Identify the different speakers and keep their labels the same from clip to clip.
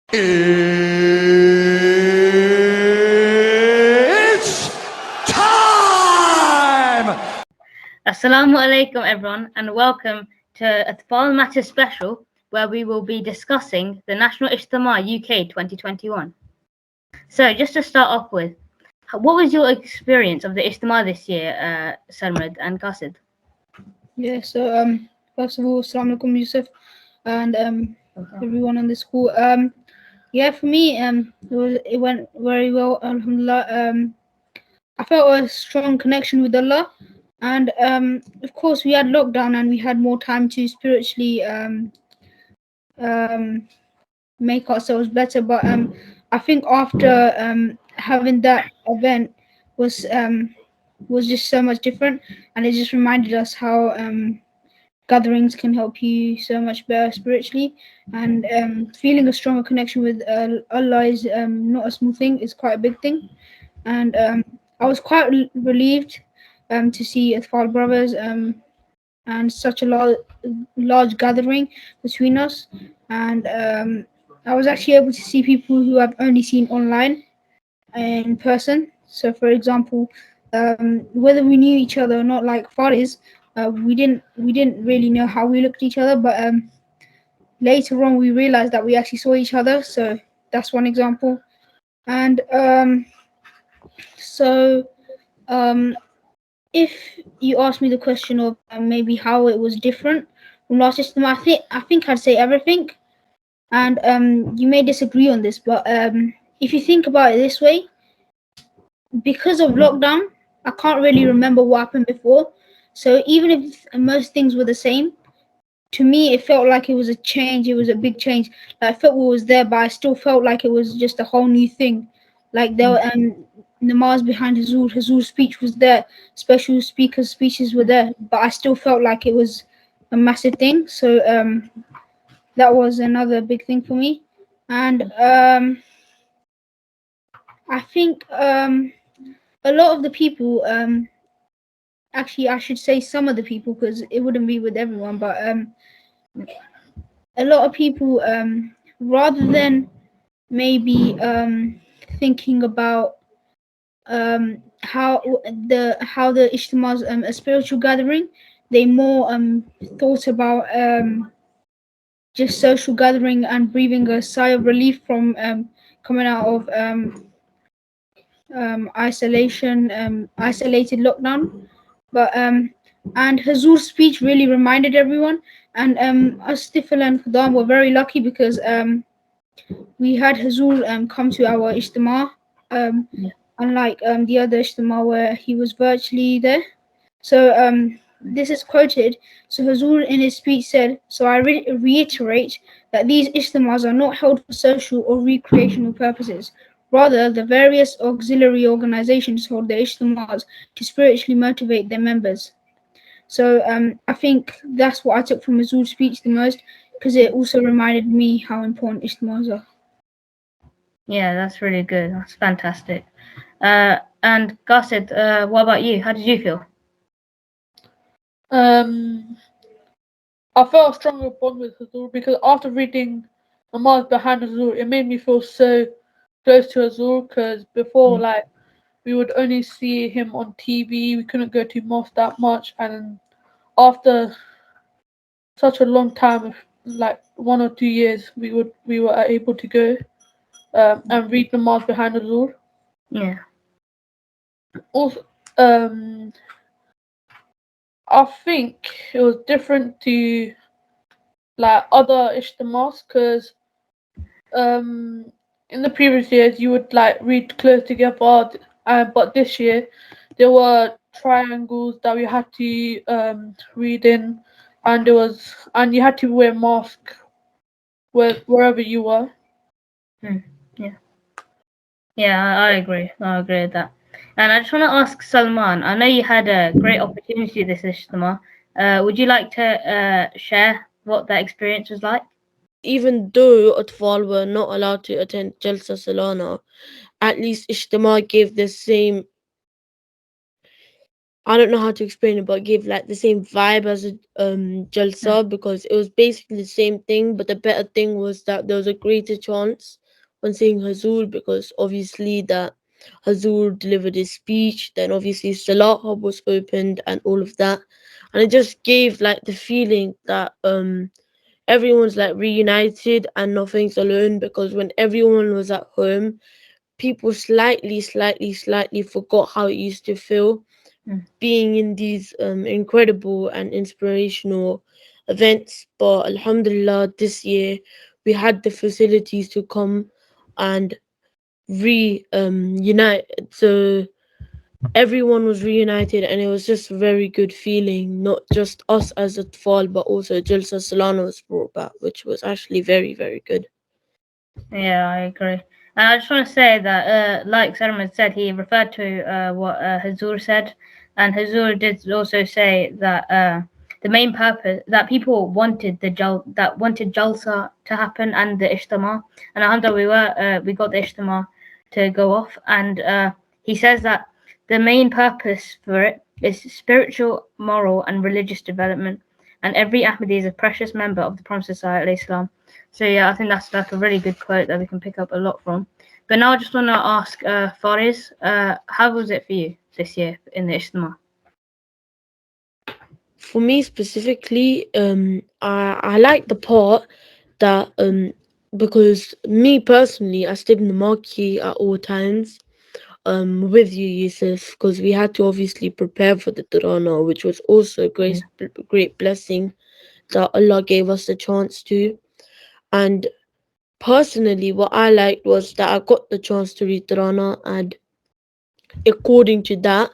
Speaker 1: It's time!
Speaker 2: Assalamu alaikum everyone and welcome to Atfal Matter Special where we will be discussing the National Ijtema UK 2021. So just to start off with, what was your experience of the Ijtema this year, Sarmad and Qasid?
Speaker 3: Yeah, so first of all, Assalamu alaikum Yusuf and everyone on the school. Yeah, for me, it went very well, alhamdulillah. I felt a strong connection with Allah, and of course we had lockdown and we had more time to spiritually make ourselves better. But I think after having that event was just so much different, and it just reminded us how gatherings can help you so much better spiritually, and feeling a stronger connection with Allah is not a small thing; it's quite a big thing. And I was quite relieved to see Atfal brothers and such a large gathering between us, and I was actually able to see people who I've only seen online in person. So, for example, whether we knew each other or not, like Faris, we didn't really know how we looked at each other, but later on we realized that we actually saw each other. So that's one example. And if you ask me the question of maybe how it was different from last system, I think I'd say everything. And you may disagree on this, but if you think about it this way, because of lockdown, I can't really remember what happened before. So even if most things were the same, to me it felt like it was a change. It was a big change. Like football was there, but I still felt like it was just a whole new thing. Like there were namaz behind Hazur's speech was there, special speakers' speeches were there, but I still felt like it was a massive thing. So that was another big thing for me. And I think a lot of the people, actually I should say some of the people because it wouldn't be with everyone, but a lot of people, rather than maybe thinking about how the Ijtema is a spiritual gathering, they more thought about just social gathering and breathing a sigh of relief from coming out of isolated lockdown. But and Hazur's speech really reminded everyone, and us Tifel and Khadam were very lucky because we had Hazur come to our Ijtema, unlike the other Ijtema where he was virtually there. So this is quoted. So Hazur in his speech said, "So I reiterate that these Ijtemas are not held for social or recreational purposes. Rather, the various auxiliary organizations hold their Ijtemas to spiritually motivate their members." So I think that's what I took from Hazur's speech the most, because it also reminded me how important Ijtemas are.
Speaker 2: Yeah, that's really good. That's fantastic. And Qasid, what about you? How did you feel?
Speaker 4: I felt a stronger bond with Hazur because after reading Namaz behind Hazur, it made me feel so close to Hazur. Because before, like, we would only see him on TV, we couldn't go to mosque that much, and after such a long time, like 1 or 2 years, we were able to go and read Namaz behind Hazur.
Speaker 2: Yeah.
Speaker 4: Also, I think it was different to like other Ijtemas because in the previous years you would like read close together, but this year there were triangles that we had to read in, and you had to wear a mask wherever you were.
Speaker 2: Yeah, I agree. I agree with that. And I just want to ask Salman, I know you had a great opportunity this Ijtema. Would you like to share what that experience was like?
Speaker 5: Even though Atfal were not allowed to attend Jalsa Salana, at least Ijtema gave the same I don't know how to explain it, but it gave like the same vibe as a Jalsa, because it was basically the same thing, but the better thing was that there was a greater chance when saying Hazur, because obviously that Hazur delivered his speech, then obviously Salat Hub was opened and all of that. And it just gave like the feeling that everyone's like reunited and nothing's alone, because when everyone was at home, people slightly forgot how it used to feel being in these incredible and inspirational events. But Alhamdulillah, this year we had the facilities to come and unite. So everyone was reunited, and it was just a very good feeling. Not just us as Atfal, but also Jalsa Salana was brought back, which was actually very good.
Speaker 2: Yeah, I agree. And I just want to say that, like Salman said, he referred to what Hazur said, and Hazur did also say that the main purpose that people wanted wanted Jalsa to happen and the Ijtema, and alhamdulillah we got the Ijtema to go off, and he says that the main purpose for it is spiritual, moral, and religious development, and every Ahmadi is a precious member of the Promised Messiah, alayhi salam. So yeah, I think that's like a really good quote that we can pick up a lot from. But now I just want to ask Fariz, how was it for you this year in the Ijtema?
Speaker 5: For me specifically, I like the part that because me personally, I stayed in the marquee at all times with you, Yusuf, because we had to obviously prepare for the Tirana, which was also a great blessing that Allah gave us the chance to. And personally, what I liked was that I got the chance to read Tirana, and according to that,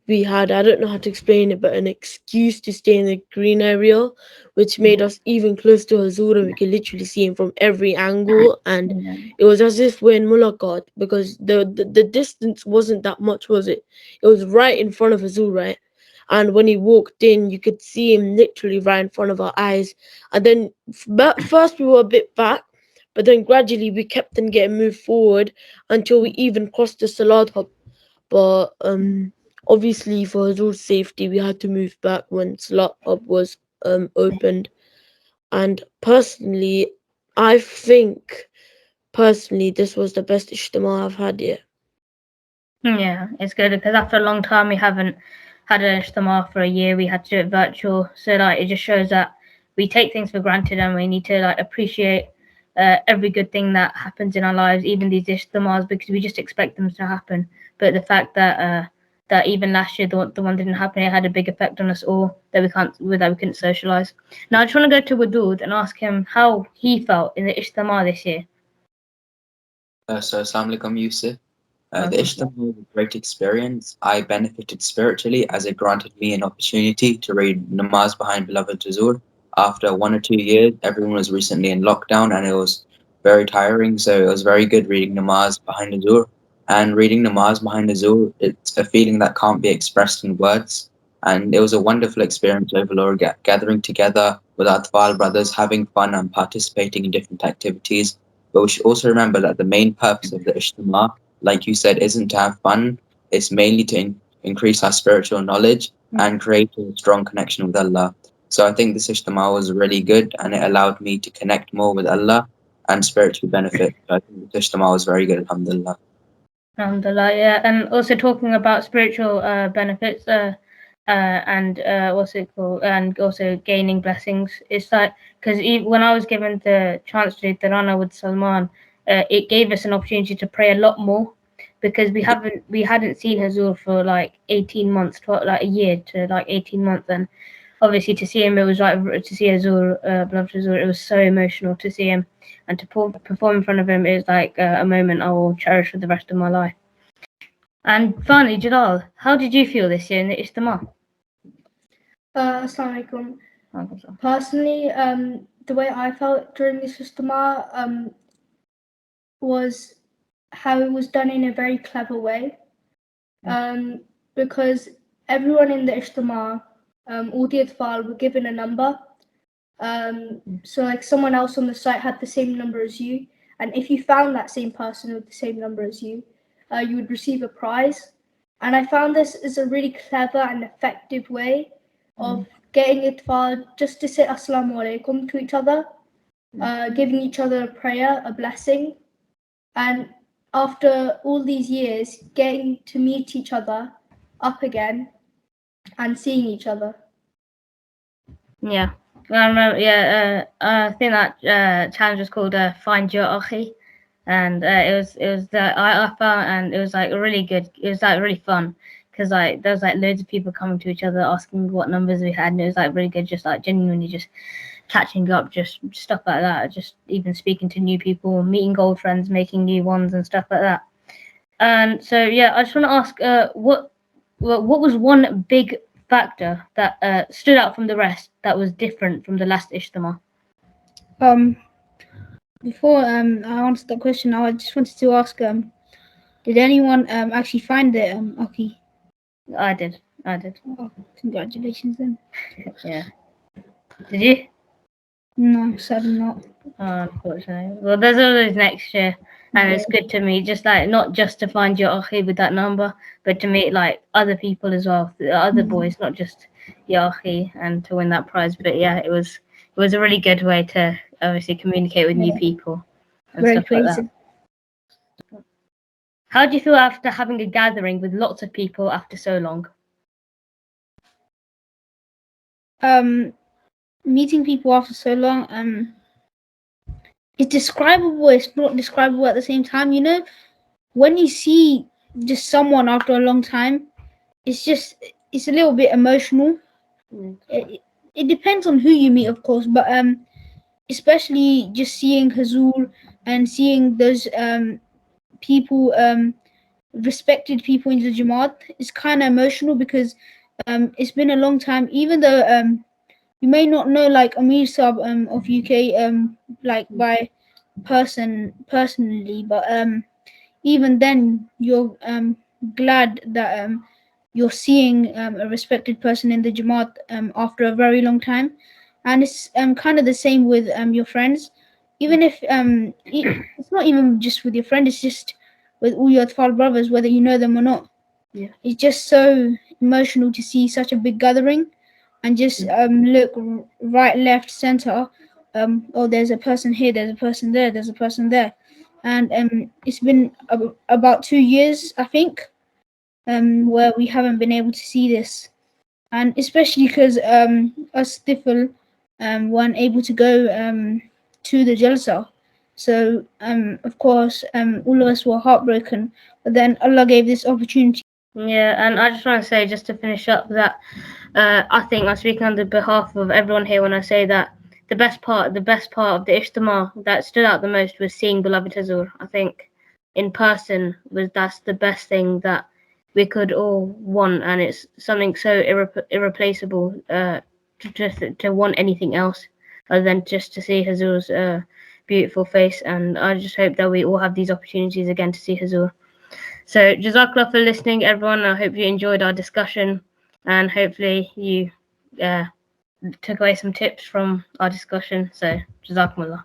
Speaker 5: we had, I don't know how to explain it, but an excuse to stay in the green area, which made us even close to Hazur, and we could literally see him from every angle. And it was as if we're in Mulaqat, because the distance wasn't that much, was it? It was right in front of Hazur, right? And when he walked in, you could see him literally right in front of our eyes. And then first we were a bit back, but then gradually we kept on getting moved forward until we even crossed the Salat Hub. But obviously for Hazur's safety, we had to move back when Salat Hub was opened. And personally, I think this was the best Ijtema I've had yet.
Speaker 2: Yeah, it's good because after a long time we haven't had an Ijtema for a year. We had to do it virtual, so like it just shows that we take things for granted and we need to like appreciate every good thing that happens in our lives, even these Ijtemas, because we just expect them to happen. But the fact that that even last year the one didn't happen, it had a big effect on us all that we couldn't socialize. Now I just want to go to Wadud and ask him how he felt in the Ijtema this year.
Speaker 6: So, Assalamu alaikum, Yusuf. The Ijtema was a great experience. I benefited spiritually as it granted me an opportunity to read namaz behind beloved Hazur. After 1 or 2 years, everyone was recently in lockdown and it was very tiring. So it was very good reading namaz behind Hazur. And reading namaz behind Hazur, it's a feeling that can't be expressed in words. And it was a wonderful experience overall, gathering together with our Atfal brothers, having fun and participating in different activities. But we should also remember that the main purpose of the Ijtema, like you said, isn't to have fun. It's mainly to increase our spiritual knowledge and create a strong connection with Allah. So I think this Ijtema was really good and it allowed me to connect more with Allah and spiritually benefit. So I think this Ijtema was very good, alhamdulillah.
Speaker 2: Alhamdulillah, yeah. And also talking about spiritual benefits and what's it called, and also gaining blessings. It's like because when I was given the chance to do Tirana with Salman, it gave us an opportunity to pray a lot more because we hadn't seen Hazur for like 18 months, like a year to like 18 months, and obviously to see him, it was like to see Hazur, beloved Hazur, it was so emotional to see him and to perform in front of him is like a moment I will cherish for the rest of my life. And finally, Jalal, how did you feel this year in the Ijtema?
Speaker 3: Assalamu alaikum. Personally, the way I felt during this Ijtema was how it was done in a very clever way. Because everyone in the Ijtema, all the Atfal were given a number. So like someone else on the site had the same number as you, and if you found that same person with the same number as you, you would receive a prize.
Speaker 7: And I found this is a really clever and effective way of getting Atfal just to say Assalamu alaikum to each other, giving each other a prayer, a blessing. And after all these years, getting to meet each other up again and seeing each other.
Speaker 2: Yeah. I remember, I think that challenge was called Find Your Akhi. And it was the Atfal, and it was like really good. It was like really fun because like there was like loads of people coming to each other asking what numbers we had, and it was like really good, just like genuinely just catching up, just stuff like that, just even speaking to new people, meeting old friends, making new ones and stuff like that. And so yeah, I just want to ask, what was one big factor that stood out from the rest that was different from the last Ijtema?
Speaker 3: Before I answer the question, I just wanted to ask did anyone actually find the Aki?
Speaker 2: I did.
Speaker 3: Oh, congratulations then.
Speaker 2: Yeah. Did you?
Speaker 3: No, sadly not.
Speaker 2: Oh, unfortunately. Well, there's always next year, and it's good to meet, just like not just to find your akhi with that number, but to meet like other people as well, the other boys, not just your akhi, and to win that prize. But yeah, it was a really good way to obviously communicate with new people and
Speaker 3: Very
Speaker 2: stuff like
Speaker 3: creative.
Speaker 2: that. How do you feel after having a gathering with lots of people after so long?
Speaker 3: Meeting people after so long, it's describable, it's not describable at the same time, you know? When you see just someone after a long time, it's a little bit emotional. It depends on who you meet, of course, but especially just seeing Hazul and seeing those people, respected people in the Jamaat is kind of emotional because it's been a long time. Even though you may not know like Amir Sab of UK like by personally, but even then you're glad that you're seeing a respected person in the Jamaat after a very long time, and it's kind of the same with your friends. Even if it's not even just with your friend, it's just with all your Atfal brothers, whether you know them or not.
Speaker 2: Yeah.
Speaker 3: It's just so emotional to see such a big gathering and just look right, left, center. Oh, there's a person here, there's a person there, there's a person there. And it's been about 2 years, I think, where we haven't been able to see this. And especially because us Tifl weren't able to go to the Jalsa. So, of course, all of us were heartbroken. But then Allah gave this opportunity.
Speaker 2: Yeah, and I just want to say, just to finish up, that I think I'm speaking on the behalf of everyone here when I say that the best part of the Ijtema that stood out the most was seeing beloved Hazur. I think in person that's the best thing that we could all want, and it's something so irreplaceable to want anything else other than just to see Hazur's beautiful face. And I just hope that we all have these opportunities again to see Hazur. So JazakAllah for listening, everyone. I hope you enjoyed our discussion, and hopefully you took away some tips from our discussion. So JazakAllah.